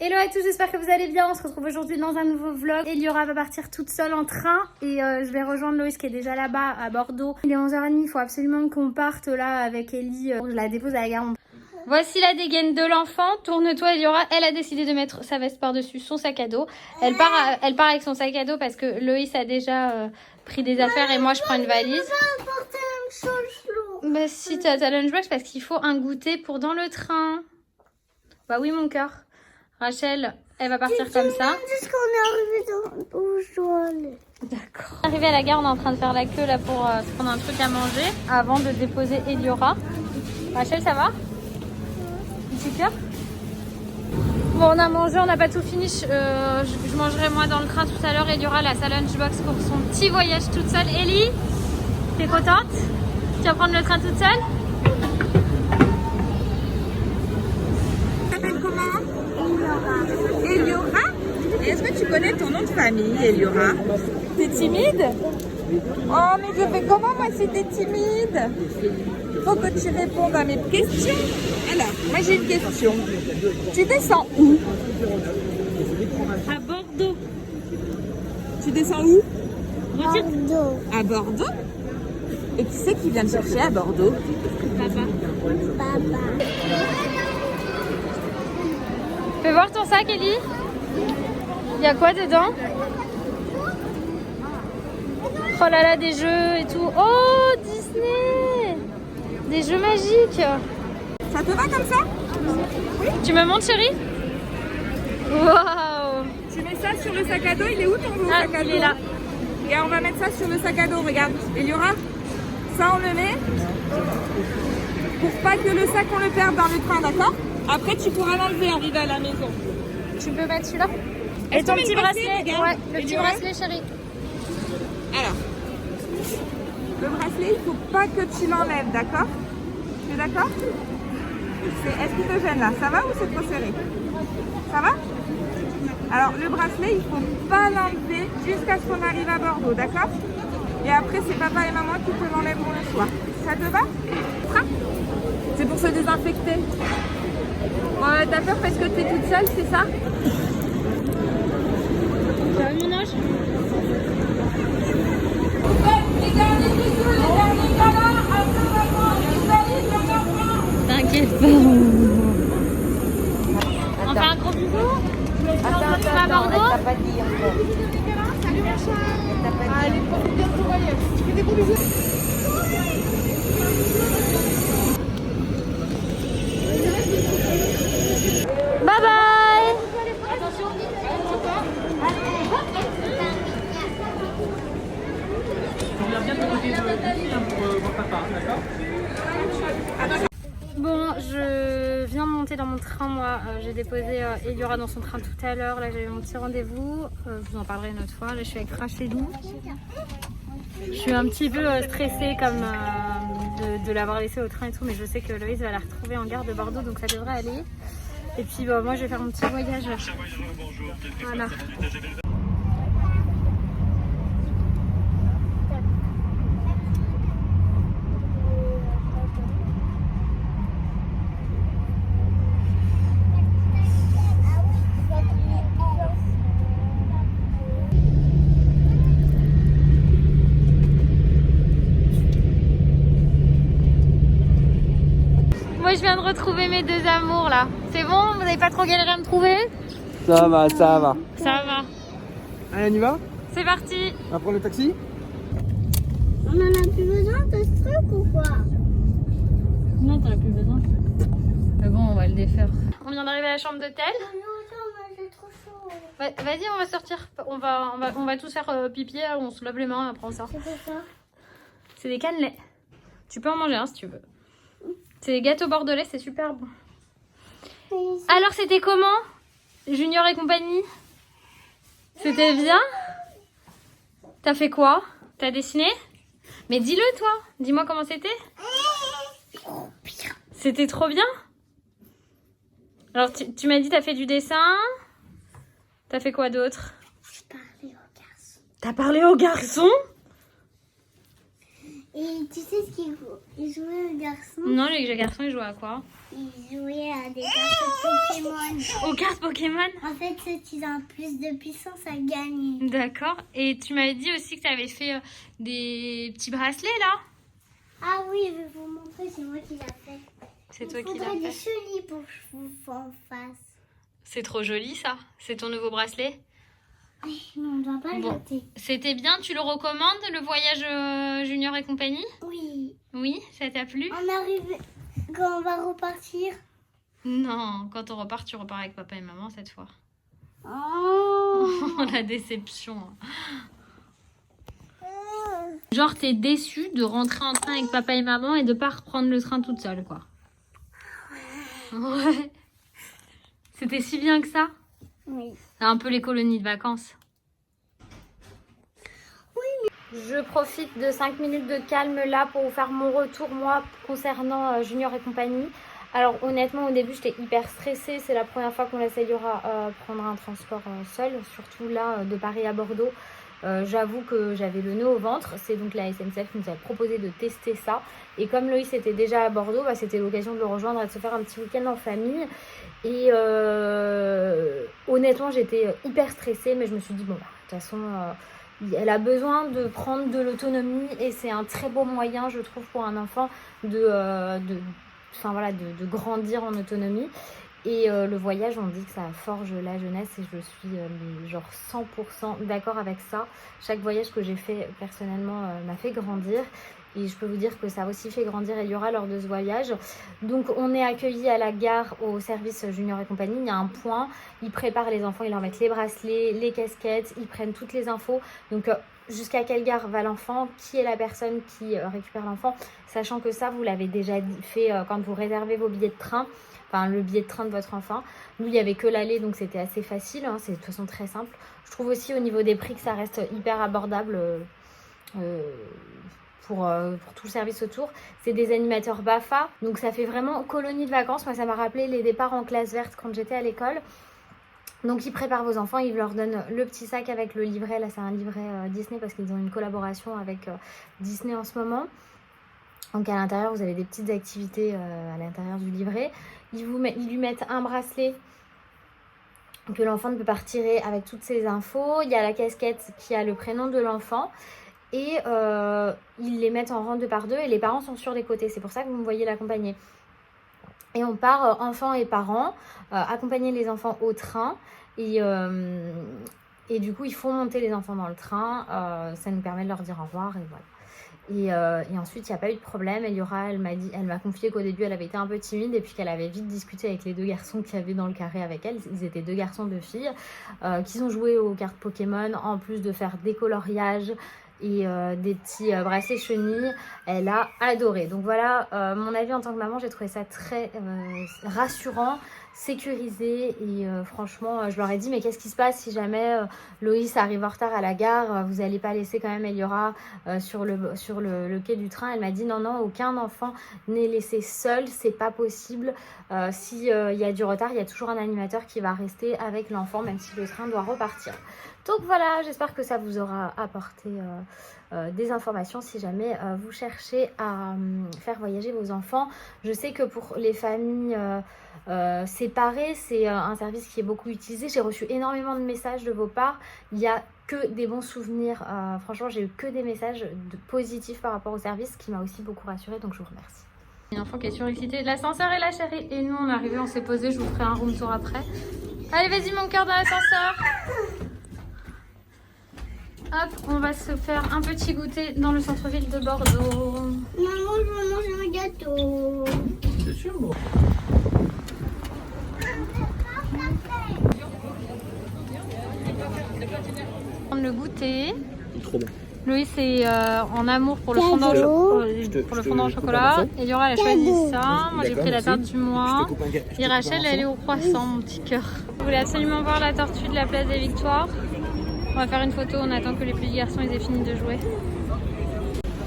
Hello à tous, j'espère que vous allez bien. On se retrouve aujourd'hui dans un nouveau vlog. Eliora va partir toute seule en train et je vais rejoindre Loïs qui est déjà là-bas à Bordeaux. Il est 11h30, il faut absolument qu'on parte là avec Ellie. Je la dépose à la gare. Voici la dégaine de l'enfant. Tourne-toi Eliora. Elle a décidé de mettre sa veste par-dessus son sac à dos. Elle part avec son sac à dos parce que Loïs a déjà pris des affaires et moi je prends une valise. Bah si, t'as ta lunchbox parce qu'il faut un goûter pour dans le train. Bah oui mon cœur. Rachel, elle va partir comme ça. Jusqu'on est arrivé où je dois aller. D'accord. Arrivé à la gare, on est en train de faire la queue là pour se prendre un truc à manger avant de déposer Eliora. Rachel, ça va? Un petit cœur? Bon, on a mangé, on n'a pas tout fini. Je mangerai moi dans le train tout à l'heure. Eliora a sa lunchbox pour son petit voyage toute seule. Ellie, t'es contente? Tu vas prendre le train toute seule? Eliora. Et est-ce que tu connais ton nom de famille, Eliora? T'es timide? Oh, mais je fais comment moi si t'es timide? Faut que tu répondes à mes questions. Alors, moi j'ai une question. Tu descends où? À Bordeaux. Tu descends où? Bordeaux. À Bordeaux? Et qui c'est qui vient te chercher à Bordeaux? Papa. Fais voir ton sac, Ellie. Il y a quoi dedans? Oh là là, des jeux et tout. Oh, Disney! Des jeux magiques. Ça te va comme ça? Tu me montres, chérie? Waouh! Tu mets ça sur le sac à dos. Il est où ton gros Ah, sac à dos? il est là. Et on va mettre ça sur le sac à dos, regarde. Eliora, ça on le met pour pas que le sac on le perde dans le train, d'accord? Après tu pourras l'enlever arrivé à la maison. Tu peux mettre celui-là? Et Est-ce ton qu'on met petit le bracelet, bracelet? regarde? Ouais, le petit Eliora? bracelet, chérie. Alors, le bracelet, il faut pas que tu l'enlèves, d'accord? Tu es d'accord? Est-ce qu'il te gêne là? Ça va ou c'est trop serré? Ça va? Alors, le bracelet, il faut pas l'enlever jusqu'à ce qu'on arrive à Bordeaux, d'accord? Et après, c'est papa et maman qui te l'enlèveront le soir. Ça te va? C'est pour se désinfecter. Ouais, t'as peur parce que t'es toute seule, c'est ça? Ça va, mon âge? Les derniers bisous, les derniers câlins, à tout moment, les valises, on en prend. T'inquiète pas. On fait un gros bisou? Attends, à Bordeaux? t'as pas dit encore. Salut, Rachel. Allez, profite bien de ton voyage. Je fais des gros bisous. Bye bye. Attention. Bon, je viens de monter dans mon train, moi. J'ai déposé Eliora dans son train tout à l'heure. Là, j'avais mon petit rendez-vous. Je vous en parlerai une autre fois. Là, je suis avec Rachelou. Je suis un petit peu stressée comme de l'avoir laissé au train et tout, mais je sais que Loïs va la retrouver en gare de Bordeaux, donc ça devrait aller. Et puis bah, moi, je vais faire mon petit voyage. Voilà. Moi, je viens de retrouver mes deux amours là. C'est bon? Vous n'avez pas trop galéré à me trouver? Ça va, ça va. Ça va. Allez, on y va? C'est parti. On va prendre le taxi? On en a plus besoin de ce truc ou quoi? Non, t'en as plus besoin. Mais bon, on va le défaire. On vient d'arriver à la chambre d'hôtel. J'ai trop chaud. Vas-y, on va sortir. On va tous faire pipi. On se lave les mains, après on sort. C'est quoi ça? C'est des cannelés. Tu peux en manger un si tu veux. C'est des gâteaux bordelais, c'est super bon. Alors, c'était comment? Junior et compagnie? C'était bien? T'as fait quoi? T'as dessiné? Mais dis-le toi. Dis-moi comment c'était. C'était trop bien. Alors, tu m'as dit t'as fait du dessin. T'as fait quoi d'autre? Je parlais au garçon. T'as parlé aux garçons? Et tu sais ce qu'ils jouaient aux garçons? Non, les garçons, ils jouaient à quoi? Ils jouaient à des cartes Pokémon. Aux cartes Pokémon? En fait, ceux qui ont plus de puissance à gagner. D'accord. Et tu m'avais dit aussi que tu avais fait des petits bracelets, là? Ah oui, je vais vous montrer, c'est moi qui l'ai fait. C'est toi qui Il l'as faudrait des fait. chenilles pour que je vous en fasse. C'est trop joli, ça. C'est ton nouveau bracelet? Mais on ne doit pas le Bon. jeter. C'était bien, tu le recommandes, le voyage Junior et compagnie? Oui. Oui, ça t'a plu? On arrive quand on va repartir. Non, quand on repart, tu repars avec papa et maman cette fois. Oh. La déception. Genre, t'es déçue de rentrer en train avec papa et maman et de pas reprendre le train toute seule, quoi. Ouais. C'était si bien que ça? Oui. C'est un peu les colonies de vacances. Je profite de 5 minutes de calme là pour vous faire mon retour, moi, concernant Junior et compagnie. Alors honnêtement, au début, j'étais hyper stressée. C'est la première fois qu'on laisse Eliora prendre un transport seul, surtout là, de Paris à Bordeaux. J'avoue que j'avais le nœud au ventre. C'est donc la SNCF qui nous a proposé de tester ça. Et comme Loïs était déjà à Bordeaux, bah, c'était l'occasion de le rejoindre et de se faire un petit week-end en famille. Et honnêtement, j'étais hyper stressée, mais je me suis dit, bon, bah, de toute façon, elle a besoin de prendre de l'autonomie et c'est un très beau moyen, je trouve, pour un enfant de grandir en autonomie. Et le voyage, on dit que ça forge la jeunesse et je suis genre 100% d'accord avec ça. Chaque voyage que j'ai fait personnellement m'a fait grandir. Et je peux vous dire que ça a aussi fait grandir Eliora lors de ce voyage. Donc on est accueillis à la gare au service Junior et compagnie. Il y a un point, ils préparent les enfants, ils leur mettent les bracelets, les casquettes, ils prennent toutes les infos. Donc jusqu'à quelle gare va l'enfant, qui est la personne qui récupère l'enfant. Sachant que ça, vous l'avez déjà fait quand vous réservez vos billets de train. Enfin, le billet de train de votre enfant. Nous, il n'y avait que l'aller, donc c'était assez facile. Hein, c'est de toute façon très simple. Je trouve aussi au niveau des prix que ça reste hyper abordable pour tout le service autour. C'est des animateurs BAFA. Donc ça fait vraiment colonie de vacances. Moi, ça m'a rappelé les départs en classe verte quand j'étais à l'école. Donc ils préparent vos enfants, ils leur donnent le petit sac avec le livret. Là, c'est un livret Disney parce qu'ils ont une collaboration avec Disney en ce moment. Donc à l'intérieur, vous avez des petites activités à l'intérieur du livret. Ils lui mettent un bracelet que l'enfant ne peut pas retirer avec toutes ses infos. Il y a la casquette qui a le prénom de l'enfant. Et ils les mettent en rang 2 par 2 et les parents sont sur les côtés. C'est pour ça que vous me voyez l'accompagner. Et on part enfants et parents, accompagner les enfants au train. Et du coup, il faut monter les enfants dans le train. Ça nous permet de leur dire au revoir et voilà. Et ensuite, il n'y a pas eu de problème. Eliora, elle m'a confié qu'au début, elle avait été un peu timide et puis qu'elle avait vite discuté avec les 2 garçons qu'il y avait dans le carré avec elle. Ils étaient 2 garçons, 2 filles qui ont joué aux cartes Pokémon en plus de faire des coloriages et des petits bracelets chenilles. Elle a adoré. Donc voilà, mon avis en tant que maman, j'ai trouvé ça très rassurant, sécurisé et franchement, je leur ai dit mais qu'est-ce qui se passe si jamais Loïs arrive en retard à la gare, vous n'allez pas laisser quand même Eliora sur le quai du train. Elle m'a dit non, aucun enfant n'est laissé seul, c'est pas possible. Si il y a du retard, il y a toujours un animateur qui va rester avec l'enfant même si le train doit repartir. Donc voilà, j'espère que ça vous aura apporté des informations si jamais vous cherchez à faire voyager vos enfants. Je sais que pour les familles séparées, c'est un service qui est beaucoup utilisé. J'ai reçu énormément de messages de vos parts. Il n'y a que des bons souvenirs. Franchement, j'ai eu que des messages positifs par rapport au service, ce qui m'a aussi beaucoup rassurée, donc je vous remercie. Une enfant qui est surexcitée. L'ascenseur est là, chérie. Et nous, on est arrivés, on s'est posé. Je vous ferai un room tour après. Allez, vas-y, mon cœur, dans l'ascenseur. Hop, on va se faire un petit goûter dans le centre-ville de Bordeaux. Maman, je veux manger un gâteau. C'est sûr, bon. Prendre le goûter. Trop bon. Loïs est en amour pour le fondant au chocolat. Et Eliora, elle a choisi ça. Moi, j'ai pris la tarte du mois. Et Rachel, elle est au croissant, mon petit cœur. Je voulais absolument voir la tortue de la place des Victoires. On va faire une photo, on attend que les petits garçons aient fini de jouer.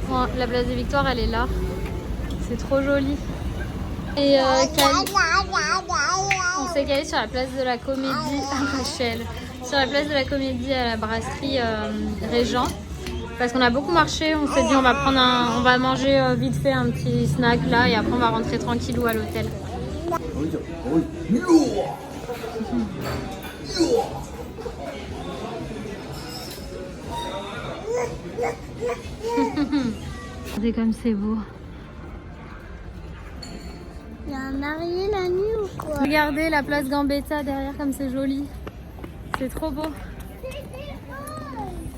Bon, la place des Victoires, elle est là. C'est trop joli. Et on s'est calé sur la place de la Comédie à Rachel. Sur la place de la Comédie à la brasserie Régent. Parce qu'on a beaucoup marché, on s'est dit on va manger vite fait un petit snack là et après on va rentrer tranquillou à l'hôtel. Regardez comme c'est beau. Il y a un marié la nuit ou quoi? Regardez la place Gambetta derrière comme c'est joli. C'est trop beau.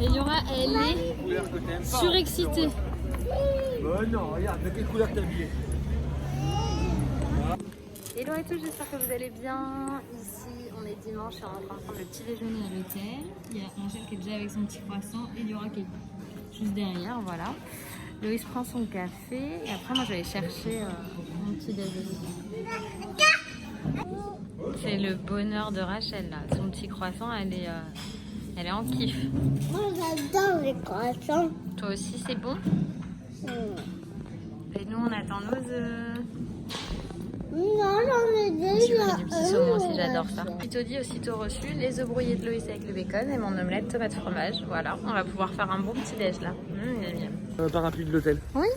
Et Yura, elle est surexcitée. Oh non, regarde, de quelle couleur t'es habillée? Hello à tous, j'espère que vous allez bien. Ici, on est dimanche et on est en train de prendre le petit déjeuner à l'hôtel. Il y a Angèle qui est déjà avec son petit croissant et Yura qui est juste derrière, voilà. Loïs prend son café et après moi je vais aller chercher mon petit déjeuner. C'est le bonheur de Rachel là. Son petit croissant, elle est en kiff. Moi j'adore les croissants. Toi aussi c'est bon? Et nous on attend nos œufs. Non, j'en ai Petit déjà. du petit saumon aussi, j'adore ça. Aussitôt dit, aussitôt reçu, les œufs brouillés de Loïs avec le bacon et mon omelette tomate fromage. Voilà, on va pouvoir faire un bon petit déj là. Parapluie de l'hôtel. Oui.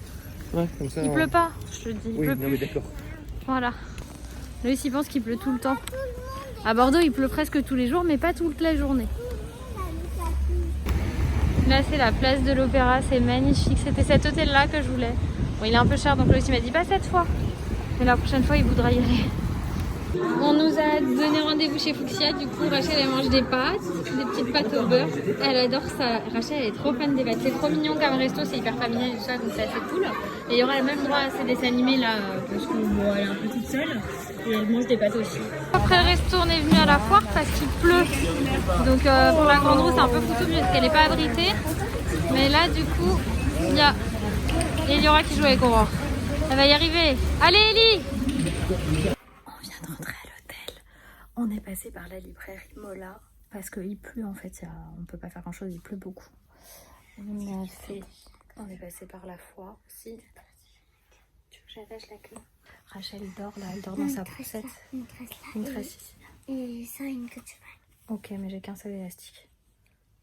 Ouais, comme ça. Il pleut pas, je te le dis. Il Oui, pleut non, plus. mais d'accord. Voilà. Loïs il pense qu'il pleut tout le temps. À Bordeaux il pleut presque tous les jours mais pas toute la journée. Là c'est la place de l'Opéra, c'est magnifique. C'était cet hôtel là que je voulais. Bon il est un peu cher donc Loïs il m'a dit pas cette fois. Mais la prochaine fois il voudra y aller. On nous a donné rendez-vous chez Fuchsia, du coup Rachel elle mange des pâtes, des petites pâtes au beurre. Elle adore ça, Rachel elle est trop fan des pâtes. C'est trop mignon comme resto, c'est hyper familial et tout ça, donc c'est assez cool. Et il y aura le même droit à ses dessins animés là, parce qu'elle est un peu toute seule. Et elle mange des pâtes aussi. Après le resto on est venu à la foire parce qu'il pleut. Donc pour la grande roue c'est un peu foutu parce qu'elle n'est pas abritée. Mais là du coup il y a Eliora qui joue avec Aurore. Elle va y arriver. Allez Ellie! On vient de rentrer à l'hôtel. On est passé par la librairie Mola parce qu'il pleut en fait. On peut pas faire grand chose, il pleut beaucoup. On est passé par la foire aussi. Tu veux que j'attache la queue? Rachel dort là, elle dort dans sa poussette. Une tresse ici. Et ça, une que tu veux. Ok, mais j'ai qu'un seul élastique.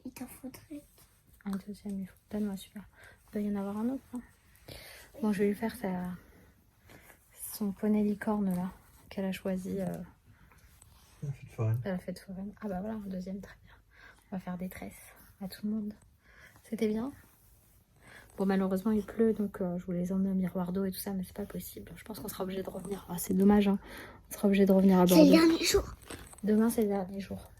Il t'en faudrait. Un deuxième, il faut. Donne-moi, super. Il doit y en avoir un autre. Hein. Bon, je vais lui faire son poney licorne là, qu'elle a choisi. La fête foraine. À la fête foraine. Ah bah voilà, un deuxième, très bien. On va faire des tresses à tout le monde. C'était bien. Bon, malheureusement, il pleut, donc je voulais les emmener au miroir d'eau et tout ça, mais c'est pas possible. Je pense qu'on sera obligé de revenir. Ah, c'est dommage, hein. On sera obligé de revenir à Bordeaux. C'est le dernier jour. Demain, c'est le dernier jour.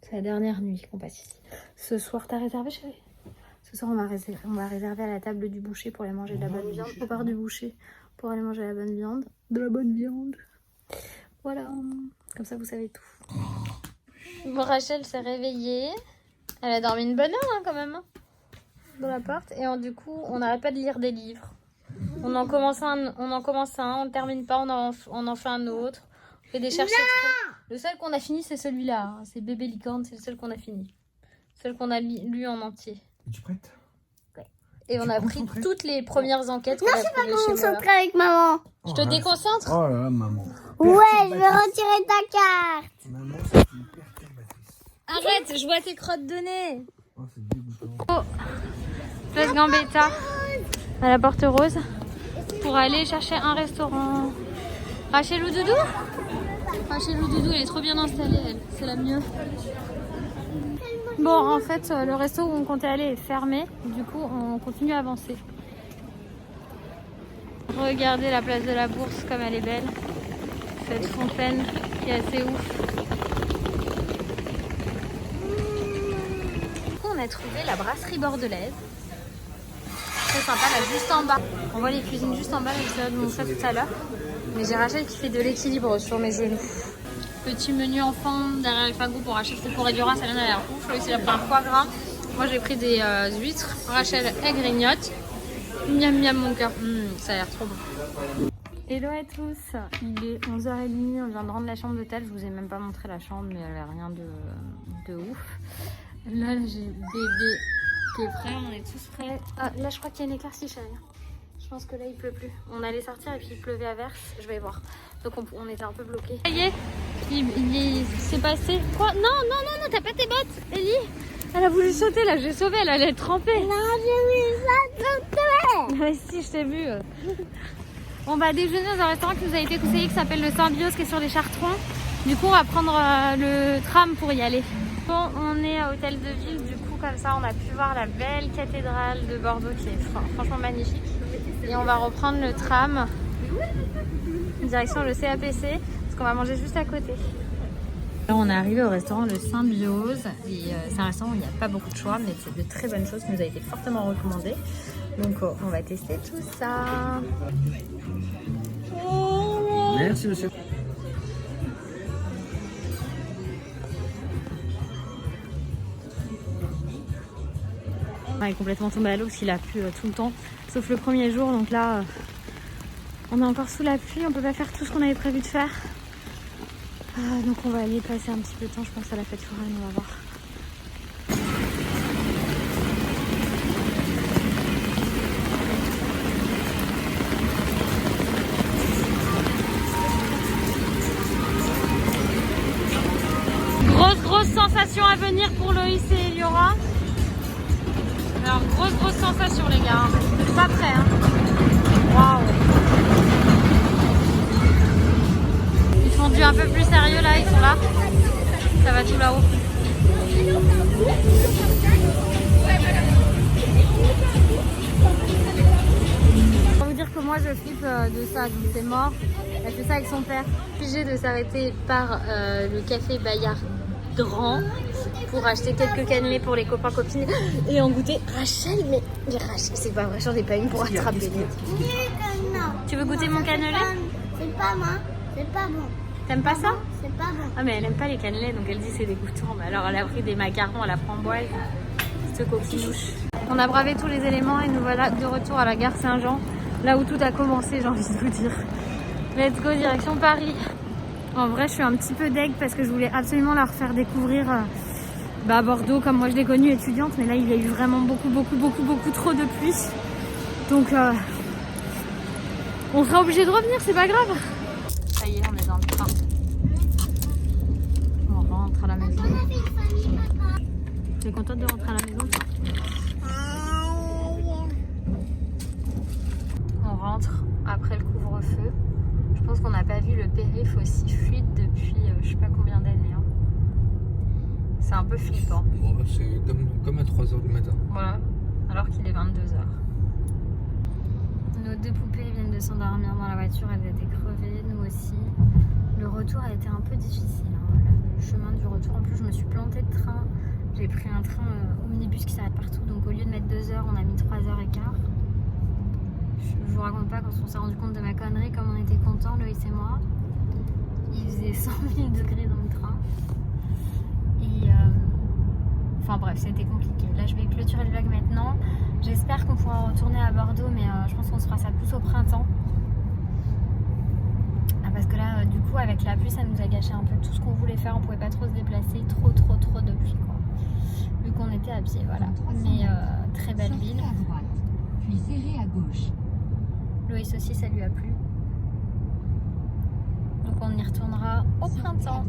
C'est la dernière nuit qu'on passe ici. Ce soir, t'as réservé, chérie? Ce soir, on va réserver à la table du boucher pour aller manger de la bonne viande. Au bar du boucher pour aller manger la bonne viande. De la bonne viande. Voilà. Comme ça, vous savez tout. Bon, Rachel s'est réveillée. Elle a dormi une bonne heure, hein, quand même. Hein, dans la porte. Et du coup, on n'arrête pas de lire des livres. On en commence un, on ne termine pas, on en fait un autre. On fait des cherches. Le seul qu'on a fini, c'est celui-là. Hein. C'est Bébé Licorne, c'est le seul qu'on a fini. Seul qu'on a lu en entier. Es-tu prête? Ouais. Et on a pris toutes les premières enquêtes qu'on a trouvées chez moi. Concentré avec maman. Je te déconcentre? Oh là là, maman. Ouais, je vais retirer ta carte. Maman, c'est une perturbatrice. Arrête, je vois tes crottes de nez. Oh, c'est dégoûtant. Oh, place Gambetta à la Porte Rose pour aller chercher un restaurant. Rachel ou Doudou? Rachel ou Doudou, elle est trop bien installée, elle. C'est la mieux. Bon, en fait, le resto où on comptait aller est fermé. Du coup, on continue à avancer. Regardez la place de la Bourse comme elle est belle. Cette fontaine qui est assez ouf. On a trouvé la brasserie bordelaise. Très sympa, là, juste en bas. On voit les cuisines juste en bas, je vais vous montrer tout à l'heure. Mais j'ai Rachel qui fait de l'équilibre sur mes genoux. Petit menu enfant derrière le fagot pour Rachel, c'est pour Eliora, ça vient d'aller ouf. Loïs il a pris un foie gras. Moi j'ai pris des huîtres. Rachel elle grignote. Miam miam mon cœur. Ça a l'air trop bon. Hello à tous, il est 11h30, on vient de rendre la chambre d'hôtel. Je vous ai même pas montré la chambre, mais elle a rien de ouf. Là j'ai bébé qui est prêt, on est tous prêts. Ah, là je crois qu'il y a une éclaircie, chérie. Je pense que là il pleut plus. On allait sortir et puis il pleuvait à verse. Je vais voir. Donc on était un peu bloqués. Ça y est, il s'est passé. Quoi? Non, t'as pas tes bottes, Ellie. Elle a voulu sauter là, je l'ai sauvée, elle allait être trempée. Non, j'ai vu ça sauter. Ouais, si, je t'ai vu. On va déjeuner dans un restaurant qui nous a été conseillé qui s'appelle le Symbiose, qui est sur les Chartrons. Du coup, on va prendre le tram pour y aller. Bon, on est à Hôtel de Ville, du coup, comme ça, on a pu voir la belle cathédrale de Bordeaux qui est franchement magnifique. Et on va reprendre le tram direction le CAPC parce qu'on va manger juste à côté. Là, on est arrivé au restaurant Le Symbiose et c'est un restaurant où il n'y a pas beaucoup de choix, mais c'est de très bonnes choses qui nous a été fortement recommandées. Donc, on va tester tout ça. Merci, monsieur. On est complètement tombé à l'eau parce qu'il a plu tout le temps, sauf le premier jour. Donc là, on est encore sous la pluie, on peut pas faire tout ce qu'on avait prévu de faire. Donc on va aller passer un petit peu de temps, je pense, à la fête foraine, on va voir. Grosse sensation à venir pour Loïs et Eliora. Alors grosse sensation les gars, je suis pas prêt hein. Waouh. Ils font du un peu plus sérieux là, ils sont là. Ça va tout là-haut. Je vais vous dire que moi je flippe de ça, donc c'est mort. Elle fait ça avec son père. Obligé de s'arrêter par le café Bayard Dran pour acheter quelques cannelés pour les copains copines et en goûter. Rachel, mais Rachel, c'est pas vrai, j'en ai pas une pour attraper. Tu veux goûter mon cannelé? C'est pas bon, c'est pas bon. T'aimes pas ça? C'est pas bon. Ah mais elle aime pas les cannelés donc elle dit c'est dégoûtant. Mais alors elle a pris des macarons à la framboise, cette coquinouche. On a bravé tous les éléments et nous voilà de retour à la gare Saint-Jean, là où tout a commencé, j'ai envie de vous dire. Let's go direction Paris. En vrai je suis un petit peu deg parce que je voulais absolument leur faire découvrir Bordeaux comme moi je l'ai connue étudiante, mais là il y a eu vraiment beaucoup trop de pluie. Donc on sera obligé de revenir, c'est pas grave. Ça y est, on est dans le train. On rentre à la maison. T'es contente de rentrer à la maison? On rentre après le couvre-feu. Je pense qu'on n'a pas vu le périph' aussi fluide depuis je sais pas combien d'années. Hein. C'est un peu flippant. Bon, c'est comme à 3h du matin. Voilà, alors qu'il est 22h. Nos deux poupées viennent de s'endormir dans la voiture, elles étaient crevées, nous aussi. Le retour a été un peu difficile. Hein. Le chemin du retour, en plus je me suis plantée de train. J'ai pris un train omnibus qui s'arrête partout, donc au lieu de mettre 2 heures, on a mis 3h15. Je vous raconte pas, quand on s'est rendu compte de ma connerie, comme on était contents, Loïs et moi. Il faisait 100 000 degrés dans le train. Et enfin bref, c'était compliqué. Là je vais clôturer le vlog maintenant. J'espère qu'on pourra retourner à Bordeaux, mais je pense qu'on se fera ça plus au printemps. Parce que là, du coup, avec la pluie, ça nous a gâché un peu tout ce qu'on voulait faire. On pouvait pas trop se déplacer, trop de pluie, quoi. Vu qu'on était à pied, voilà. Mais très belle ville. À droite, puis serrez à gauche. Loïs aussi, ça lui a plu. Donc on y retournera au printemps.